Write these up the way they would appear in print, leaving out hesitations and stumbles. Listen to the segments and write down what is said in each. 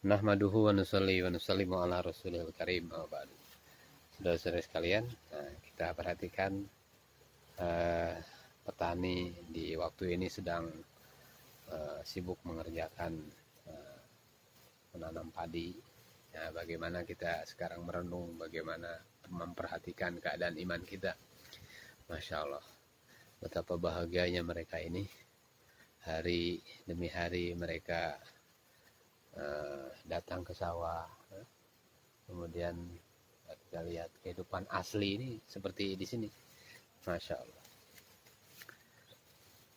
Nahmaduhu wa nusalli wa nusallimu ala rasulil karim. Saudara-saudara sekalian, kita perhatikan petani di waktu ini sedang sibuk mengerjakan menanam padi. Bagaimana kita sekarang merenung, bagaimana memperhatikan keadaan iman kita. Masya Allah, betapa bahagianya mereka ini. Hari demi hari mereka datang ke sawah, kemudian kita lihat kehidupan asli ini seperti di sini. Masya Allah,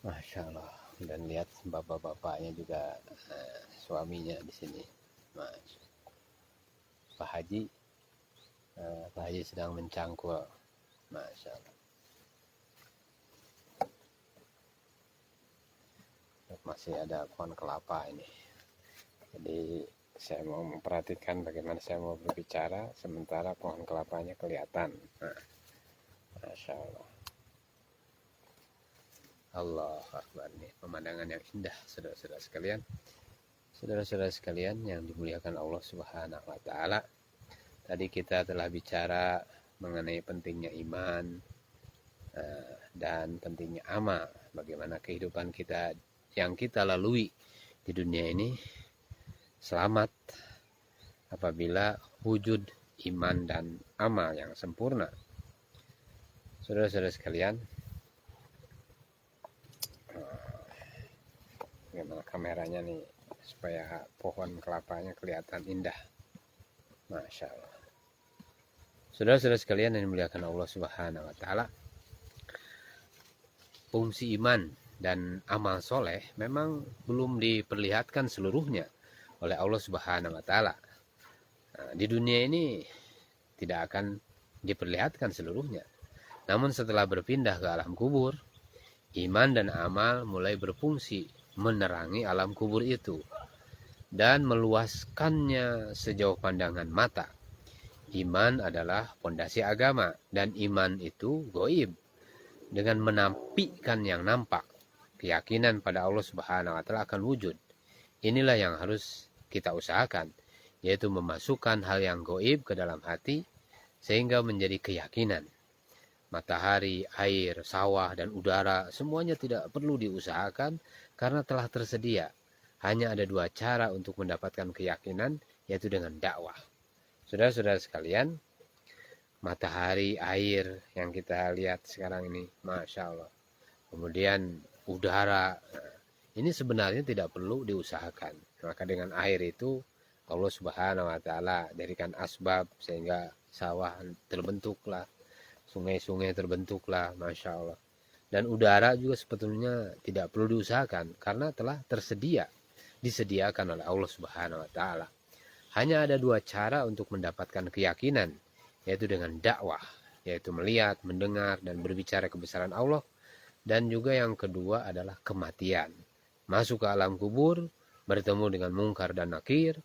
Masya Allah. Dan lihat bapak-bapaknya juga, suaminya di sini. Pak Haji, Pak Haji sedang mencangkul. Masya Allah. Masih ada pohon kelapa ini. Jadi saya mau memperhatikan bagaimana saya mau berbicara sementara pohon kelapanya kelihatan. Masya Allah. Allah Akbar, nih pemandangan yang indah, saudara-saudara sekalian. Saudara-saudara sekalian yang dimuliakan Allah Subhanahu wa taala. Tadi kita telah bicara mengenai pentingnya iman dan pentingnya amal. Bagaimana kehidupan kita yang kita lalui di dunia ini selamat apabila wujud iman dan amal yang sempurna. Saudara-saudara sekalian, bagaimana kameranya nih supaya pohon kelapanya kelihatan indah. Masya Allah. Saudara-saudara sekalian yang dimuliakan Allah Subhanahu wa taala, fungsi iman dan amal soleh memang belum diperlihatkan seluruhnya oleh Allah Subhanahu wa taala. Di dunia ini tidak akan diperlihatkan seluruhnya. Namun setelah berpindah ke alam kubur, iman dan amal mulai berfungsi menerangi alam kubur itu dan meluaskannya sejauh pandangan mata. Iman adalah pondasi agama dan iman itu goib. Dengan menampikkan yang nampak, keyakinan pada Allah Subhanahu wa taala akan wujud. Inilah yang harus kita usahakan, yaitu memasukkan hal yang goib ke dalam hati sehingga menjadi keyakinan. Matahari, air, sawah, dan udara semuanya tidak perlu diusahakan karena telah tersedia. Hanya ada dua cara untuk mendapatkan keyakinan, yaitu dengan dakwah. Saudara-saudara sekalian, matahari, air yang kita lihat sekarang ini, Masya Allah. Kemudian udara, ini sebenarnya tidak perlu diusahakan. Maka dengan air itu Allah Subhanahu wa taala jadikan asbab sehingga sawah terbentuklah, sungai-sungai terbentuklah, Masya Allah. Dan udara juga sebetulnya tidak perlu diusahakan karena telah disediakan oleh Allah Subhanahu wa taala. Hanya ada dua cara untuk mendapatkan keyakinan, yaitu dengan dakwah, yaitu melihat, mendengar, dan berbicara kebesaran Allah. Dan juga yang kedua adalah kematian. Masuk ke alam kubur, bertemu dengan mungkar dan nakir,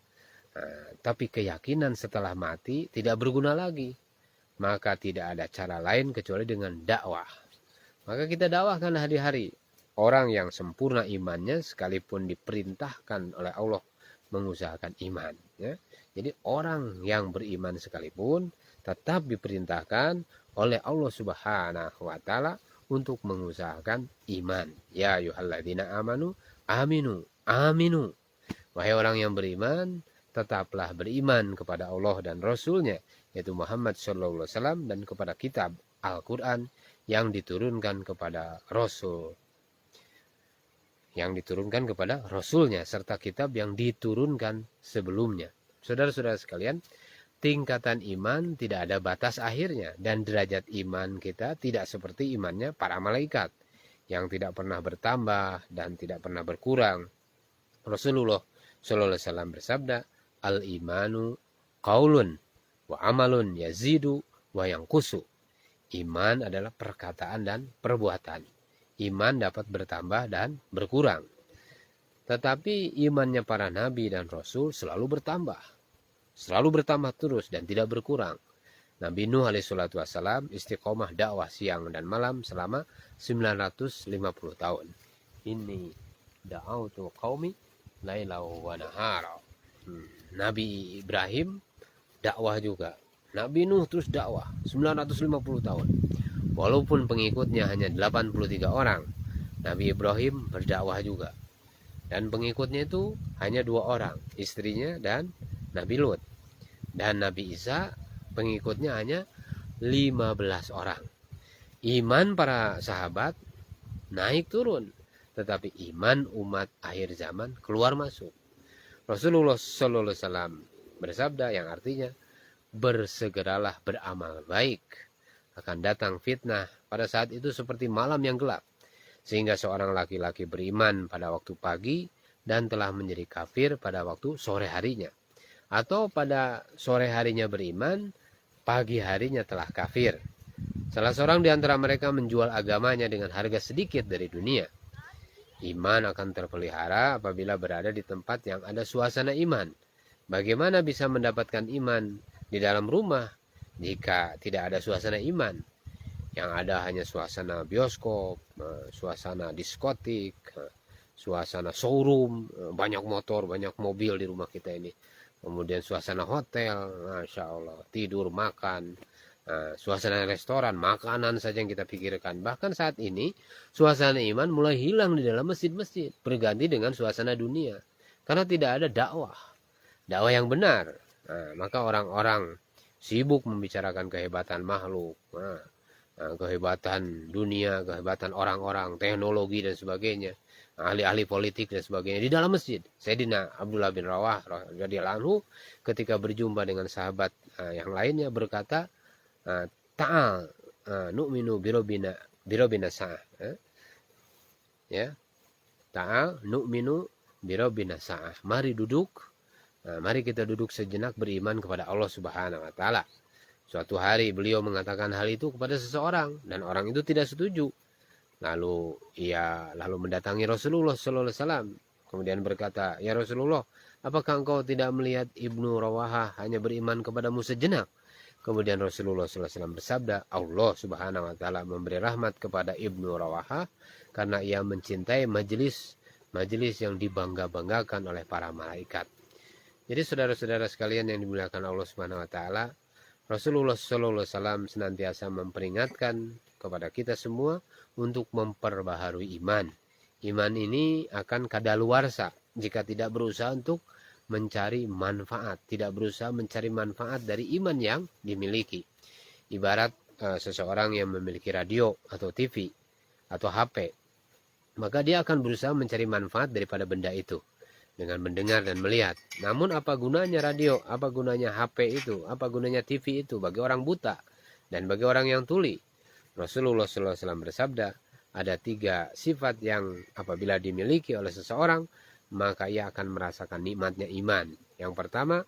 tapi keyakinan setelah mati tidak berguna lagi. Maka tidak ada cara lain kecuali dengan dakwah. Maka kita dakwahkan hari-hari. Orang yang sempurna imannya sekalipun diperintahkan oleh Allah mengusahakan iman. Ya. Jadi orang yang beriman sekalipun tetap diperintahkan oleh Allah Subhanahu wa taala untuk mengusahakan iman. Ya ayyuhalladzina amanu aminu aminu. Wahai orang yang beriman, tetaplah beriman kepada Allah dan Rasul-Nya, yaitu Muhammad SAW, dan kepada kitab Al-Quran yang diturunkan kepada Rasul, Rasul-Nya, serta kitab yang diturunkan sebelumnya. Saudara-saudara sekalian, tingkatan iman tidak ada batas akhirnya, dan derajat iman kita tidak seperti imannya para malaikat yang tidak pernah bertambah dan tidak pernah berkurang. Rasulullah SAW bersabda, al-imanu qaulun wa amalun yazidu wa yanqusu. Iman adalah perkataan dan perbuatan. Iman dapat bertambah dan berkurang. Tetapi imannya para nabi dan rasul selalu bertambah. Selalu bertambah terus dan tidak berkurang. Nabi Nuh alaihissalatu wassalam istiqomah dakwah siang dan malam selama 950 tahun. Inni da'autu qaumi lailau wa nahara. Nabi Ibrahim dakwah juga. Nabi Nuh terus dakwah 950 tahun. Walaupun pengikutnya hanya 83 orang, Nabi Ibrahim berdakwah juga. Dan pengikutnya itu hanya 2 orang, istrinya dan Nabi Lut. Dan Nabi Isa pengikutnya hanya 15 orang. Iman para sahabat naik turun, tetapi iman umat akhir zaman keluar masuk. Rasulullah Sallallahu Alaihi Wasallam bersabda yang artinya bersegeralah beramal baik, akan datang fitnah pada saat itu seperti malam yang gelap, sehingga seorang laki-laki beriman pada waktu pagi dan telah menjadi kafir pada waktu sore harinya, atau pada sore harinya beriman, pagi harinya telah kafir. Salah seorang di antara mereka menjual agamanya dengan harga sedikit dari dunia. Iman akan terpelihara apabila berada di tempat yang ada suasana iman. Bagaimana bisa mendapatkan iman di dalam rumah jika tidak ada suasana iman? Yang ada hanya suasana bioskop, suasana diskotik, suasana showroom, banyak motor, banyak mobil di rumah kita ini. Kemudian suasana hotel, Masya Allah, tidur, makan. Suasana restoran, makanan saja yang kita pikirkan. Bahkan saat ini suasana iman mulai hilang di dalam masjid-masjid, berganti dengan suasana dunia, karena tidak ada dakwah yang benar. Maka orang-orang sibuk membicarakan kehebatan makhluk, kehebatan dunia, kehebatan orang-orang, teknologi dan sebagainya, ahli-ahli politik dan sebagainya di dalam masjid. Sayyidina Abdullah bin Rawah radhiyallahu anhu ketika berjumpa dengan sahabat yang lainnya berkata, ta'al nu'minu birobina sa'ah. Ya. Ta'al nu'minu birobina sa'ah. Mari kita duduk sejenak beriman kepada Allah Subhanahu wa taala. Suatu hari beliau mengatakan hal itu kepada seseorang dan orang itu tidak setuju. Lalu mendatangi Rasulullah sallallahu alaihi wasallam. Kemudian berkata, "Ya Rasulullah, apakah engkau tidak melihat Ibnu Rawahah hanya beriman kepadamu sejenak?" Kemudian Rasulullah SAW bersabda, Allah Subhanahu wa taala memberi rahmat kepada Ibnu Rawahah karena ia mencintai majelis yang dibangga-banggakan oleh para malaikat. Jadi saudara-saudara sekalian yang dimuliakan Allah Subhanahu wa taala, Rasulullah SAW senantiasa memperingatkan kepada kita semua untuk memperbaharui iman. Iman ini akan kadaluarsa jika tidak berusaha untuk mencari manfaat, tidak berusaha mencari manfaat dari iman yang dimiliki. Ibarat seseorang yang memiliki radio atau TV atau HP, maka dia akan berusaha mencari manfaat daripada benda itu dengan mendengar dan melihat. Namun apa gunanya radio, apa gunanya HP itu, apa gunanya TV itu bagi orang buta dan bagi orang yang tuli? Rasulullah SAW bersabda, ada 3 sifat yang apabila dimiliki oleh seseorang, maka ia akan merasakan nikmatnya iman. Yang pertama,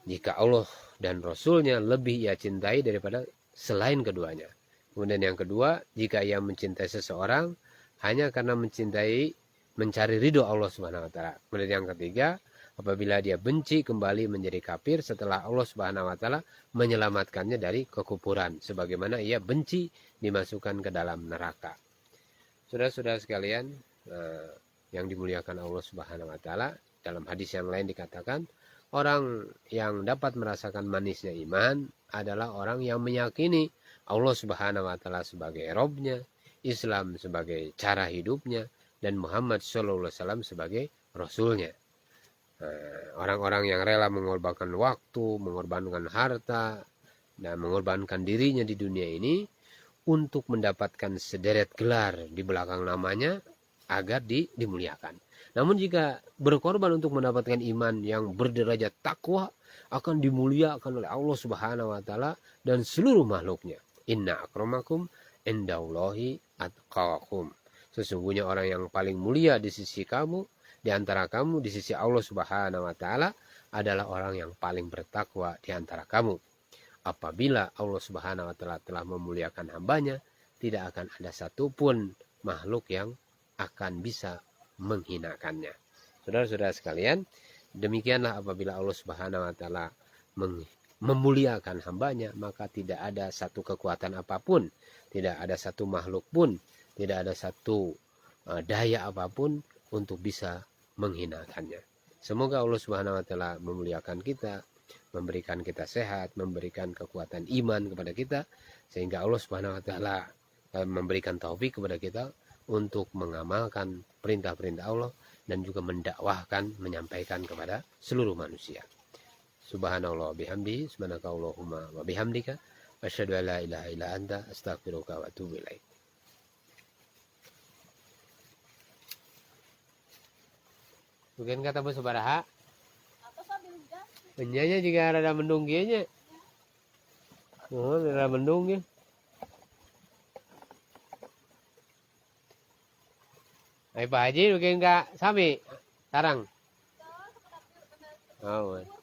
jika Allah dan Rasulnya lebih ia cintai daripada selain keduanya. Kemudian yang kedua, jika ia mencintai seseorang hanya karena mencari ridho Allah Subhanahu wa taala. Kemudian yang ketiga, apabila dia benci kembali menjadi kafir setelah Allah Subhanahu wa taala menyelamatkannya dari kekufuran, sebagaimana ia benci dimasukkan ke dalam neraka. Saudara-saudara sekalian, yang dimuliakan Allah Subhanahu wa taala, dalam hadis yang lain dikatakan, orang yang dapat merasakan manisnya iman adalah orang yang meyakini Allah Subhanahu wa taala sebagai Robnya, Islam sebagai cara hidupnya, dan Muhammad sallallahu alaihi wasallam sebagai Rasulnya. Orang-orang yang rela mengorbankan waktu, mengorbankan harta, dan mengorbankan dirinya di dunia ini untuk mendapatkan sederet gelar di belakang namanya agar dimuliakan. Namun jika berkorban untuk mendapatkan iman yang berderajat takwa, akan dimuliakan oleh Allah Subhanahu wa taala dan seluruh makhluknya. Inna akramakum indallahi atqakum. Sesungguhnya orang yang paling mulia di sisi kamu, di antara kamu, di sisi Allah Subhanahu wa taala adalah orang yang paling bertakwa di antara kamu. Apabila Allah Subhanahu wa taala telah memuliakan hambanya, tidak akan ada satupun makhluk yang akan bisa menghinakannya. Saudara-saudara sekalian, demikianlah apabila Allah Subhanahu wa taala memuliakan hambanya, maka tidak ada satu kekuatan apapun, tidak ada satu makhluk pun, tidak ada satu daya apapun untuk bisa menghinakannya. Semoga Allah Subhanahu wa taala memuliakan kita, memberikan kita sehat, memberikan kekuatan iman kepada kita, sehingga Allah Subhanahu wa taala memberikan taufik kepada kita untuk mengamalkan perintah-perintah Allah dan juga mendakwahkan, menyampaikan kepada seluruh manusia. Subhanallah bihamdi, subhanakallahumma wa bihamdika, asyhadu an la ilaha illa anta, astaghfiruka wa atubu ilaik. Mungkin kata Bu Subaraha. Benyanya juga rada mendung nya. Oh, rada mendung ya. Ay Pak Haji mungkin Kak Sami sarang. Oh.